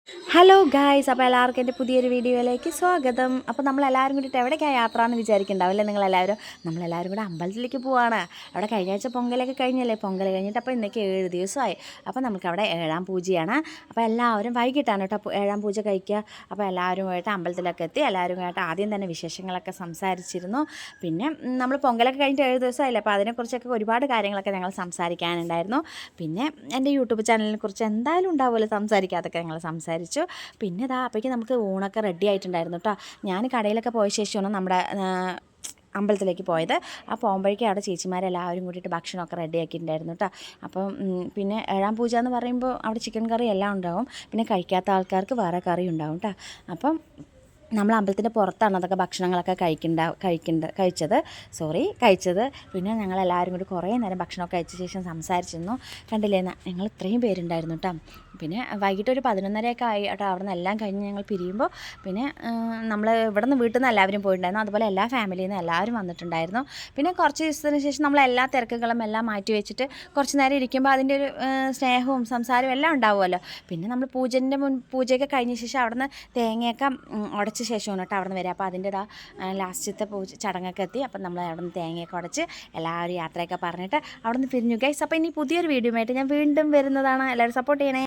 Hello guys, അപ്പോൾ എല്ലാവർക്കും എൻ്റെ പുതിയൊരു വീഡിയോയിലേക്ക് സ്വാഗതം. അപ്പോൾ നമ്മളെല്ലാവരും കൂടിയിട്ട് എവിടേക്കാണ് യാത്ര എന്ന് വിചാരിക്കുന്നുണ്ടാവില്ലേ നിങ്ങളെല്ലാവരും? നമ്മളെല്ലാവരും കൂടെ അമ്പലത്തിലേക്ക് പോവാണ്. അവിടെ കഴിഞ്ഞ ആഴ്ച പൊങ്കലൊക്കെ കഴിഞ്ഞല്ലേ, പൊങ്കൽ കഴിഞ്ഞിട്ട് അപ്പോൾ ഇന്നേക്ക് 7 ദിവസമായി. അപ്പോൾ നമുക്കവിടെ ഏഴാം പൂജയാണ്. അപ്പോൾ എല്ലാവരും വൈകിട്ടാണ് കേട്ടോ ഏഴാം പൂജ കഴിക്കുക. അപ്പോൾ എല്ലാവരുമായിട്ട് അമ്പലത്തിലൊക്കെ എത്തി എല്ലാവരുമായിട്ട് ആദ്യം തന്നെ വിശേഷങ്ങളൊക്കെ സംസാരിച്ചിരുന്നു. പിന്നെ നമ്മൾ പൊങ്കലൊക്കെ കഴിഞ്ഞിട്ട് 7 ദിവസമായില്ലേ, അപ്പോൾ അതിനെക്കുറിച്ചൊക്കെ ഒരുപാട് കാര്യങ്ങളൊക്കെ ഞങ്ങൾ സംസാരിക്കാനുണ്ടായിരുന്നു. പിന്നെ എൻ്റെ യൂട്യൂബ് ചാനലിനെ കുറിച്ച് എന്തായാലും ഉണ്ടാവുമല്ലോ സംസാരിക്കാതൊക്കെ ഞങ്ങൾ സംസാരിച്ചു. പിന്നെ ഇതാ അപ്പോഴേക്കും നമുക്ക് ഊണൊക്കെ റെഡി ആയിട്ടുണ്ടായിരുന്നു കേട്ടോ. ഞാൻ കടയിലൊക്കെ പോയ ശേഷമാണ് നമ്മുടെ അമ്പലത്തിലേക്ക് പോയത്. ആ പോകുമ്പോഴേക്കും അവിടെ ചേച്ചിമാരെല്ലാവരും കൂടിയിട്ട് ഭക്ഷണമൊക്കെ റെഡിയാക്കിയിട്ടുണ്ടായിരുന്നു കേട്ടോ. അപ്പം പിന്നെ ഏഴാം പൂജ എന്ന് പറയുമ്പോൾ അവിടെ ചിക്കൻ കറി എല്ലാം ഉണ്ടാവും. പിന്നെ കഴിക്കാത്ത ആൾക്കാർക്ക് വേറെ കറി ഉണ്ടാവും കേട്ടോ. അപ്പം നമ്മൾ അമ്പലത്തിൻ്റെ പുറത്താണ് അതൊക്കെ ഭക്ഷണങ്ങളൊക്കെ കഴിച്ചത്. പിന്നെ ഞങ്ങളെല്ലാവരും കൂടി കുറേ നേരം ഭക്ഷണമൊക്കെ കഴിച്ച ശേഷം സംസാരിച്ചിരുന്നു. കണ്ടില്ലേ, ഞങ്ങൾ ഇത്രയും പേരുണ്ടായിരുന്നു കേട്ടോ. പിന്നെ വൈകിട്ട് ഒരു 11:30 ആയി കേട്ടോ. അവിടെ നിന്ന് എല്ലാം കഴിഞ്ഞ് ഞങ്ങൾ പിരിയുമ്പോൾ പിന്നെ നമ്മൾ ഇവിടെ നിന്ന് വീട്ടിൽ നിന്ന് എല്ലാവരും പോയിട്ടുണ്ടായിരുന്നു. അതുപോലെ എല്ലാ ഫാമിലിയിൽ നിന്ന് എല്ലാവരും വന്നിട്ടുണ്ടായിരുന്നു. പിന്നെ കുറച്ച് ദിവസത്തിന് ശേഷം നമ്മൾ എല്ലാ തിരക്കുകളും എല്ലാം മാറ്റി വെച്ചിട്ട് കുറച്ച് നേരം ഇരിക്കുമ്പോൾ അതിൻ്റെ ഒരു സ്നേഹവും സംസാരവും എല്ലാം ഉണ്ടാവുമല്ലോ. പിന്നെ നമ്മൾ പൂജയൊക്കെ കഴിഞ്ഞ ശേഷം അവിടെ നിന്ന് തേങ്ങയൊക്കെ ഉടച്ച ശേഷമാണ് കേട്ടോ അവിടെ നിന്ന് വരിക. അപ്പോൾ അതിൻ്റെ ലാസ്റ്റത്തെ ചടങ്ങൊക്കെ എത്തി. അപ്പം നമ്മൾ അവിടെ നിന്ന് തേങ്ങയൊക്കെ ഉടച്ച് എല്ലാവരും യാത്രയൊക്കെ പറഞ്ഞിട്ട് അവിടെ നിന്ന് പിരിഞ്ഞു ഗൈസ്. അപ്പോൾ ഇനി പുതിയൊരു വീഡിയോ ആയിട്ട് ഞാൻ വീണ്ടും വരുന്നതാണ്. എല്ലാവരും സപ്പോർട്ട് ചെയ്യണേ.